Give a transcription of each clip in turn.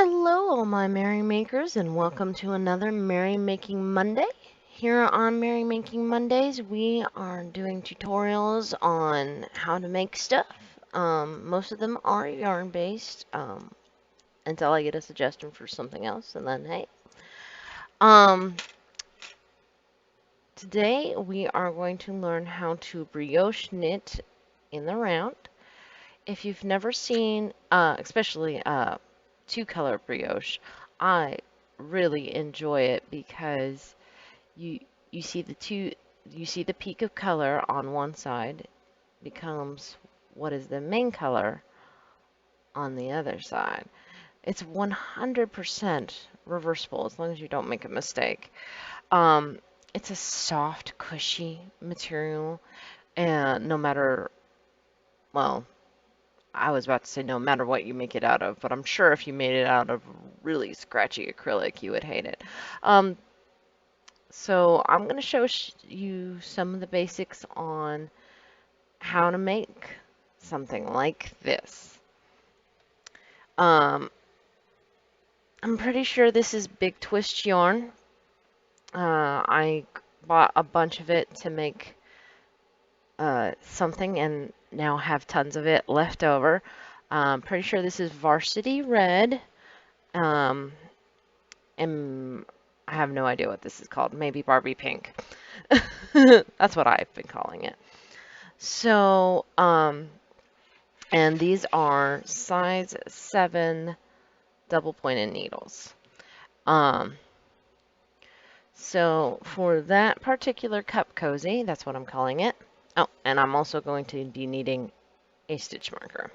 Hello, all my merry makers, and welcome to another Merry Making Monday. Here on Merry Making Mondays, we are doing tutorials on how to make stuff. Most of them are yarn based, until I get a suggestion for something else, and then hey. Um, Today we are going to learn how to brioche knit in the round. If you've never seen, especially two-color brioche, I really enjoy it because you you see the peak of color on one side becomes what is the main color on the other side. It's 100% reversible as long as you don't make a mistake. Um, it's a soft, cushy material, and no matter, well, I was about to say no matter what you make it out of, but I'm sure if you made it out of really scratchy acrylic, you would hate it. Um, so I'm going to show you some of the basics on how to make something like this. Um, I'm pretty sure this is big twist yarn. I bought a bunch of it to make something and now have tons of it left over. Pretty sure this is varsity red. Um, and I have no idea what this is called. Maybe Barbie pink. That's what I've been calling it. So, and these are size 7 double pointed needles. Um, so for that particular cup cozy, that's what I'm calling it. Oh, and I'm also going to be needing a stitch marker.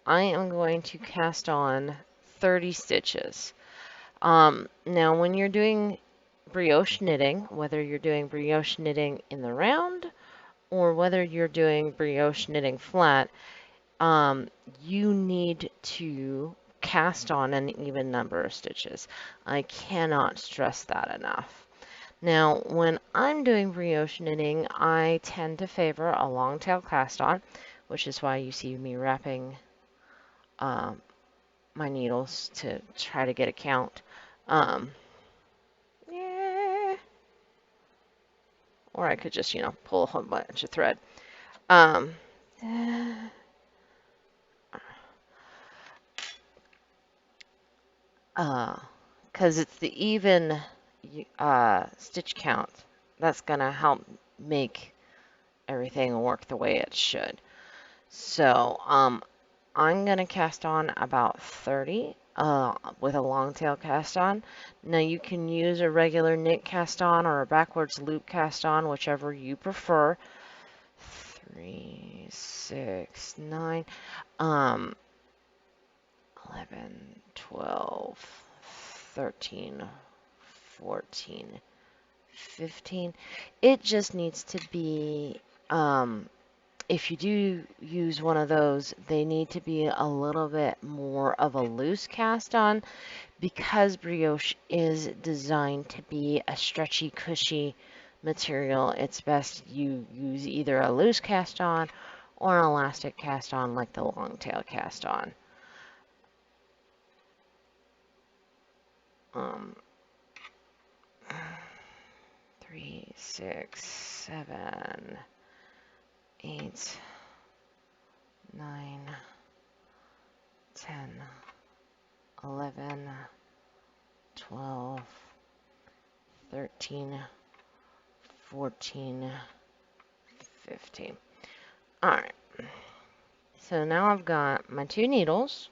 I am going to cast on 30 stitches. Now when you're doing brioche knitting, whether you're doing brioche knitting in the round or whether you're doing brioche knitting flat, you need to cast on an even number of stitches. I cannot stress that enough. Now, when I'm doing brioche knitting, I tend to favor a long tail cast on, which is why you see me wrapping my needles to try to get a count. Yeah. Or I could just, pull a whole bunch of thread. Um, because it's the even stitch count that's gonna help make everything work the way it should. So, I'm gonna cast on about 30 with a long tail cast on. Now you can use a regular knit cast on or a backwards loop cast on, whichever you prefer. 3, 6, 9, 11, 12, 13, 14, 15. It just needs to be, if you do use one of those, they need to be a little bit more of a loose cast on because brioche is designed to be a stretchy, cushy material. It's best you use either a loose cast on or an elastic cast on like the long tail cast on. Um, 3, 6, 7, 8, 9, 10, 11, 12, 13, 14, 15. Alright, so now I've got my 2 needles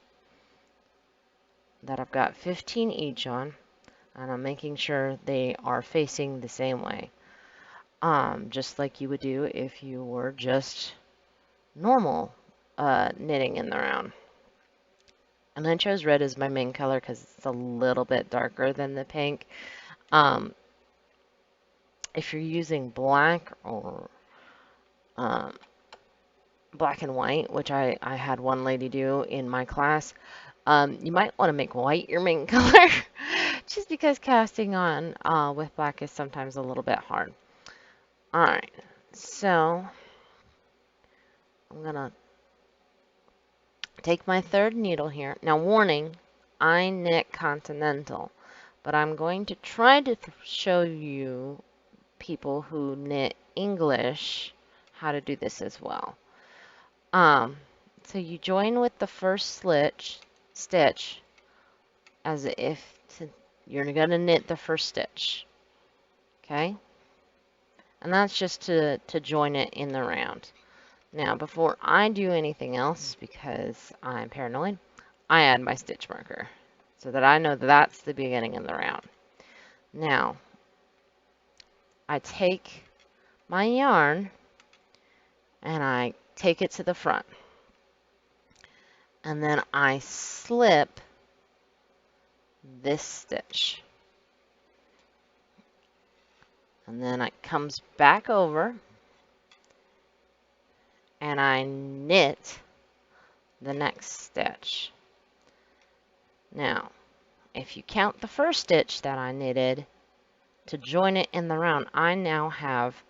that I've got 15 each on, and I'm making sure they are facing the same way. Just like you would do if you were just normal knitting in the round. And I chose red as my main color because it's a little bit darker than the pink. If you're using black or black and white, which I had one lady do in my class, you might want to make white your main color just because casting on with black is sometimes a little bit hard. Alright, so I'm going to take my third needle here. Now warning, I knit Continental, but I'm going to try to show you people who knit English how to do this as well. Um, so you join with the first stitch as if you're going to knit the first stitch, okay? And that's just to join it in the round. Now, before I do anything else, because I'm paranoid, I add my stitch marker so that I know that that's the beginning of the round. Now, I take my yarn and I take it to the front. And then I slip this stitch. And then it comes back over and I knit the next stitch. Now, if you count the first stitch that I knitted to join it in the round, I now have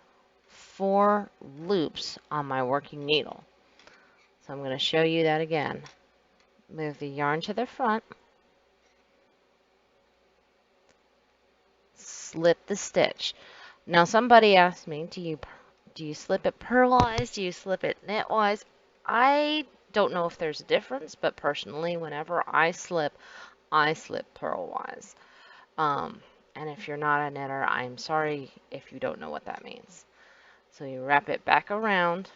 4 loops on my working needle. So I'm going to show you that again. Move the yarn to the front, slip the stitch. Now somebody asked me, do you slip it purlwise? Do you slip it knitwise? I don't know if there's a difference, but personally, whenever I slip purlwise. And if you're not a knitter, I'm sorry if you don't know what that means. So you wrap it back around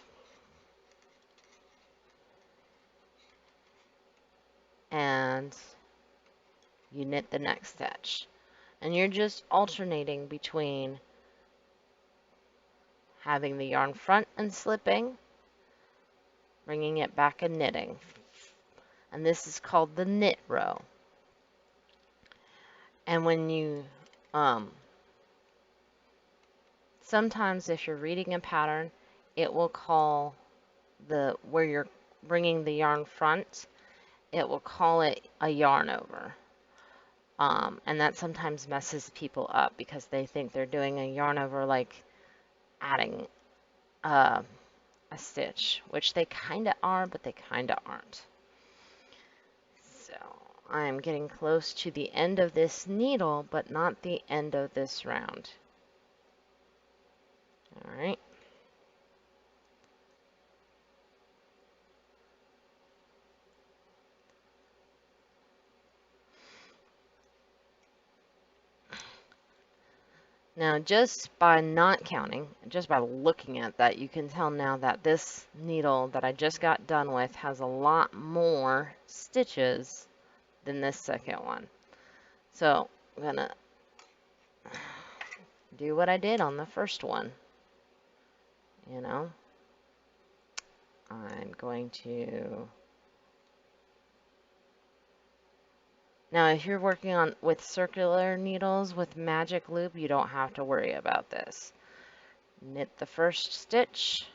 and you knit the next stitch. And you're just alternating between having the yarn front and slipping, bringing it back and knitting. And this is called the knit row. And when you, sometimes if you're reading a pattern, it will call where you're bringing the yarn front, it will call it a yarn over. And that sometimes messes people up because they think they're doing a yarn over like adding a stitch, which they kind of are, but they kind of aren't. So I'm getting close to the end of this needle, but not the end of this round. All right. Now, just by not counting, just by looking at that, you can tell now that this needle that I just got done with has a lot more stitches than this second one. So I'm gonna do what I did on the first one. You know, I'm going to. Now, if you're working with circular needles with magic loop, you don't have to worry about this. Knit the first stitch.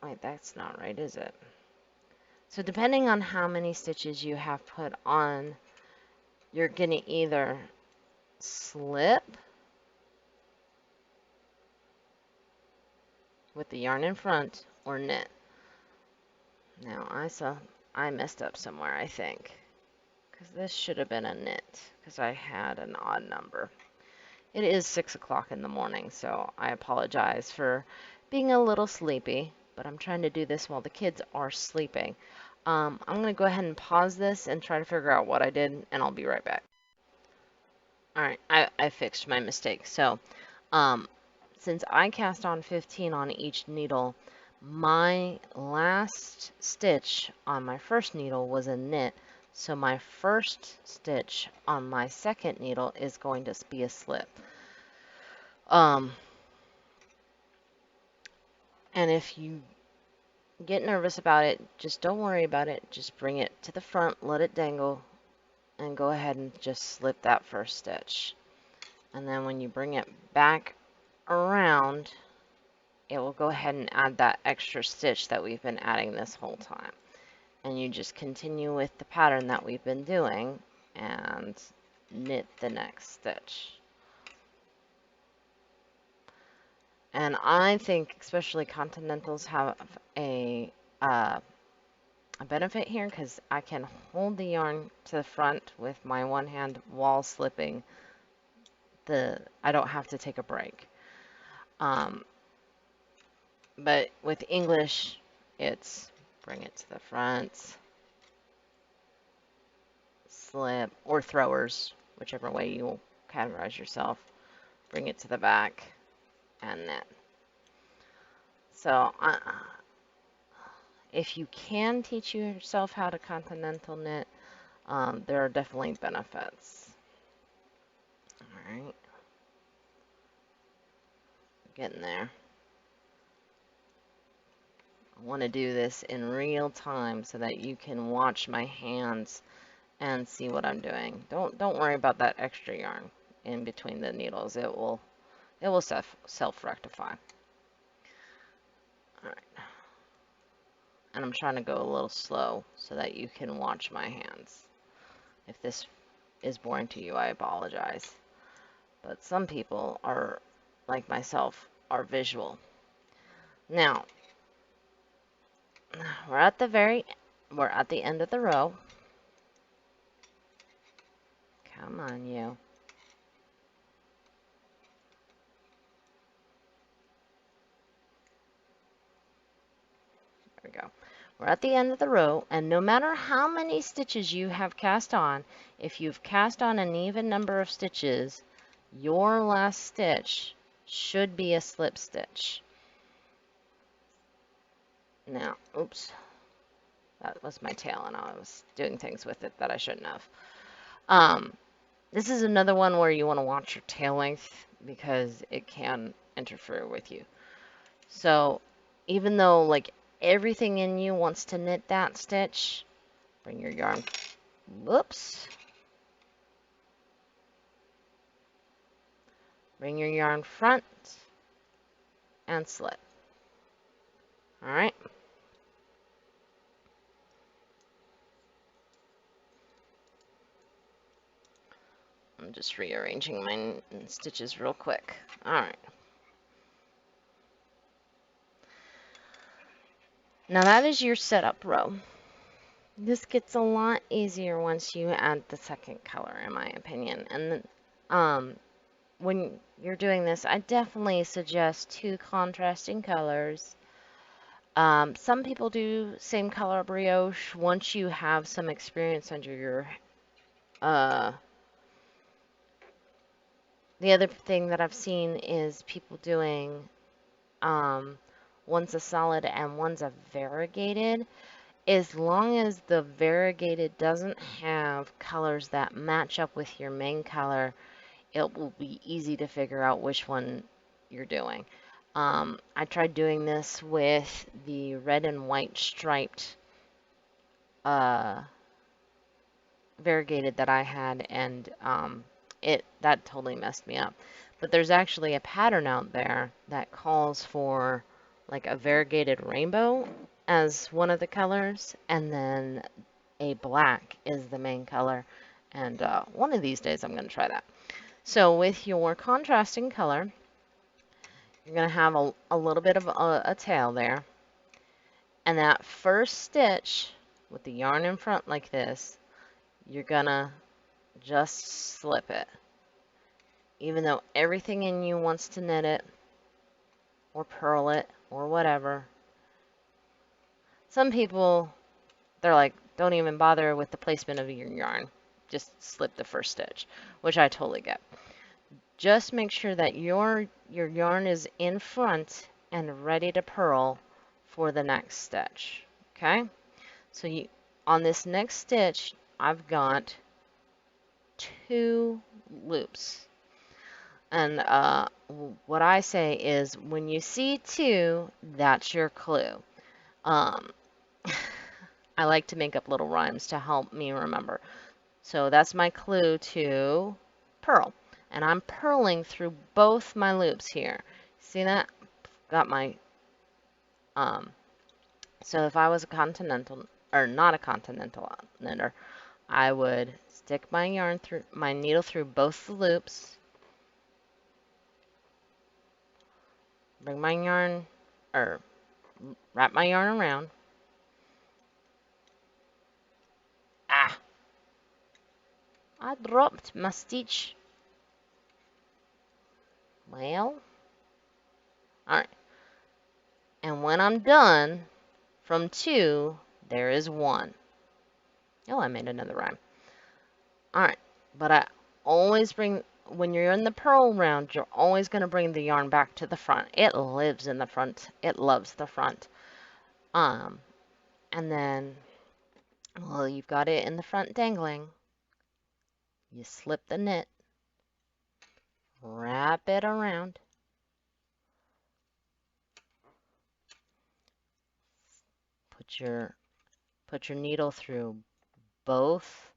Wait, that's not right, is it? So depending on how many stitches you have put on, you're going to either slip with the yarn in front or knit. Now, I messed up somewhere, I think, because this should have been a knit because I had an odd number. It is 6 o'clock in the morning, so I apologize for being a little sleepy, but I'm trying to do this while the kids are sleeping. I'm going to go ahead and pause this and try to figure out what I did, and I'll be right back. All right, I fixed my mistake. So, since I cast on 15 on each needle, my last stitch on my first needle was a knit. So my first stitch on my second needle is going to be a slip. And if you get nervous about it, just don't worry about it. Just bring it to the front, let it dangle, and go ahead and just slip that first stitch. And then when you bring it back around, it will go ahead and add that extra stitch that we've been adding this whole time. And you just continue with the pattern that we've been doing and knit the next stitch. And I think especially Continentals have a a benefit here because I can hold the yarn to the front with my one hand while slipping I don't have to take a break. But with English, it's bring it to the front, slip, or throwers, whichever way you categorize yourself. Bring it to the back, and knit. So if you can teach yourself how to continental knit, there are definitely benefits. All right, getting there. I want to do this in real time so that you can watch my hands and see what I'm doing. Don't worry about that extra yarn in between the needles. It will self-rectify. All right. And I'm trying to go a little slow so that you can watch my hands. If this is boring to you, I apologize. But some people are, like myself, are visual. Now, we're at the end of the row. Come on, you. There we go. We're at the end of the row, and no matter how many stitches you have cast on, if you've cast on an even number of stitches, your last stitch should be a slip stitch. Now, oops, that was my tail, and I was doing things with it that I shouldn't have. This is another one where you want to watch your tail length because it can interfere with you. So even though like everything in you wants to knit that stitch, bring your yarn, whoops, bring your yarn front and slip. All right. I'm just rearranging my stitches real quick. All right. Now that is your setup row. This gets a lot easier once you add the second color, in my opinion. And when you're doing this, I definitely suggest 2 contrasting colors. Some people do same color brioche once you have some experience under your the other thing that I've seen is people doing one's a solid and one's a variegated. As long as the variegated doesn't have colors that match up with your main color, it will be easy to figure out which one you're doing. I tried doing this with the red and white striped variegated that I had, and that totally messed me up. But there's actually a pattern out there that calls for like a variegated rainbow as one of the colors, and then a black is the main color. And one of these days I'm going to try that. So with your contrasting color, you're going to have a little bit of a tail there. And that first stitch with the yarn in front like this, you're going to just slip it. Even though everything in you wants to knit it or purl it or whatever. Some people, they're like, don't even bother with the placement of your yarn. Just slip the first stitch, which I totally get. Just make sure that your yarn is in front and ready to purl for the next stitch. Okay? So on this next stitch, I've got 2 loops. And what I say is when you see 2, that's your clue. I like to make up little rhymes to help me remember. So that's my clue to purl. And I'm purling through both my loops here. See that? Got my, so if I was a continental, or not a continental knitter, I would stick my yarn through, my needle through both the loops, bring my yarn, or wrap my yarn around, I dropped my stitch. Well, alright. And when I'm done, from 2, there is 1. Oh, I made another rhyme. Alright, but I always bring, when you're in the purl round, you're always going to bring the yarn back to the front. It lives in the front. It loves the front. And then, well, you've got it in the front dangling. You slip the knit, wrap it around, put your needle through both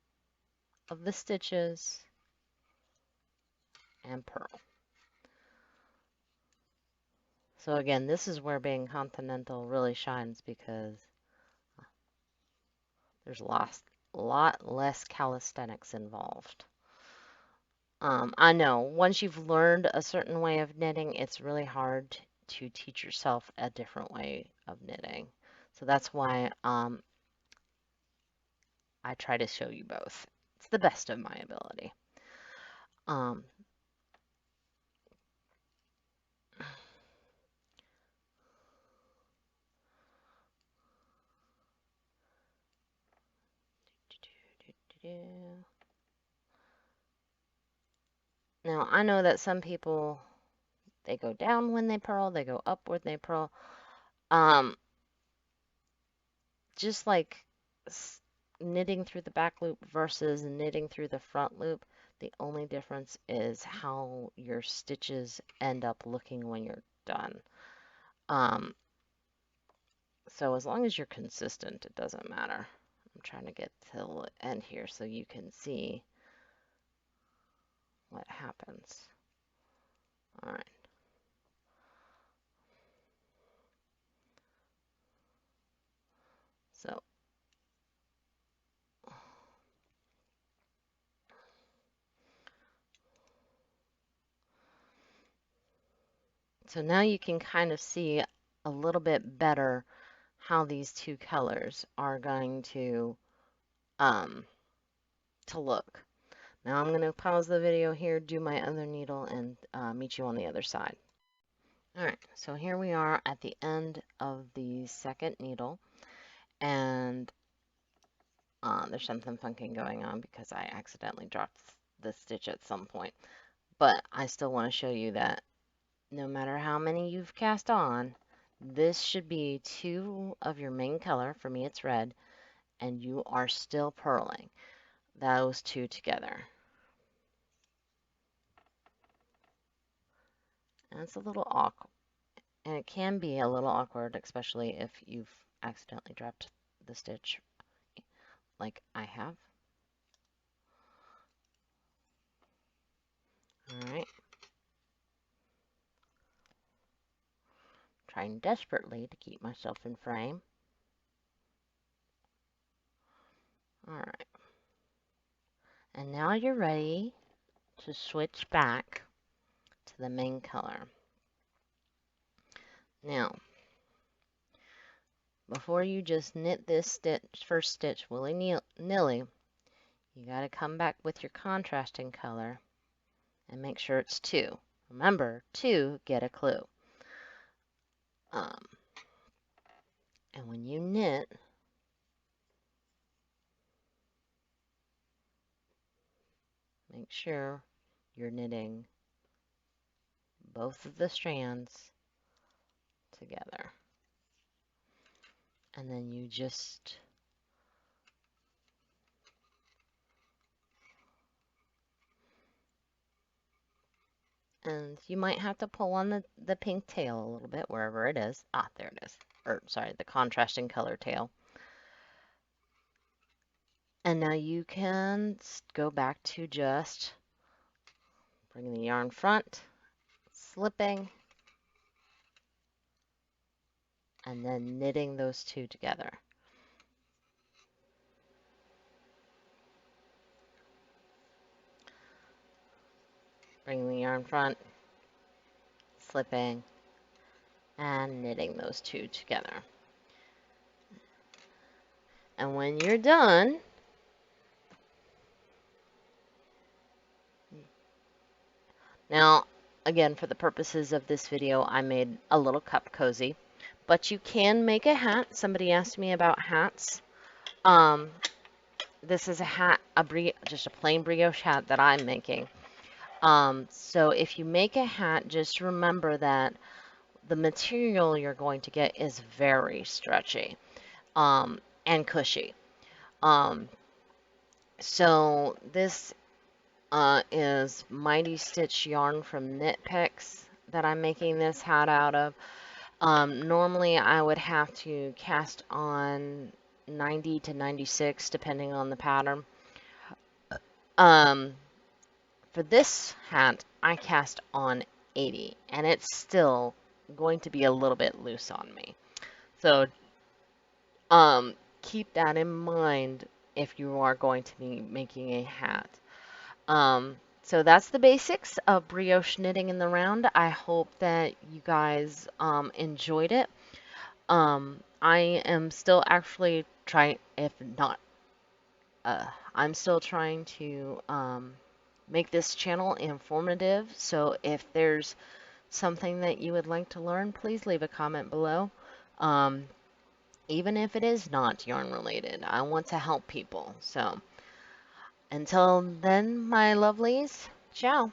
of the stitches and purl. So again, this is where being continental really shines because there's a lot less calisthenics involved. I know once you've learned a certain way of knitting, it's really hard to teach yourself a different way of knitting. So that's why I try to show you both. It's the best of my ability. Um, Now, I know that some people, they go down when they purl, they go up when they purl. Um, just like knitting through the back loop versus knitting through the front loop, the only difference is how your stitches end up looking when you're done. So as long as you're consistent, it doesn't matter. I'm trying to get to the end here so you can see what happens. All right. So now you can kind of see a little bit better how these two colors are going to look. Now I'm going to pause the video here, do my other needle, and meet you on the other side. Alright, so here we are at the end of the second needle, and there's something funky going on because I accidentally dropped the stitch at some point. But I still want to show you that no matter how many you've cast on, this should be 2 of your main color. For me, it's red, and you are still purling those 2 together. And it's a little awkward, and it can be a little awkward, especially if you've accidentally dropped the stitch like I have. Alright. Trying desperately to keep myself in frame. Alright. And now you're ready to switch back to the main color. Now, before you just knit this first stitch willy-nilly, you got to come back with your contrasting color and make sure it's 2. Remember, 2 get a clue. And when you knit, make sure you're knitting both of the strands together. And then you just and you might have to pull on the pink tail a little bit, wherever it is. Ah, there it is. Or, sorry, the contrasting color tail. And now you can go back to just bringing the yarn front, slipping, and then knitting those 2 together. Bringing the yarn front, slipping, and knitting those 2 together. And when you're done, Now, again, for the purposes of this video, I made a little cup cozy, but you can make a hat. Somebody asked me about hats. Um, this is a hat, just a plain brioche hat that I'm making. So if you make a hat, just remember that the material you're going to get is very stretchy, and cushy. Um, so this is Mighty Stitch yarn from Knit Picks that I'm making this hat out of. Normally I would have to cast on 90 to 96 depending on the pattern. Um, for this hat I cast on 80 and it's still going to be a little bit loose on me. So um, keep that in mind if you are going to be making a hat. So that's the basics of brioche knitting in the round. I hope that you guys enjoyed it. I am still actually trying, if not, I'm still trying to make this channel informative. So if there's something that you would like to learn, please leave a comment below. Um, Even if it is not yarn related, I want to help people. So until then, my lovelies, ciao.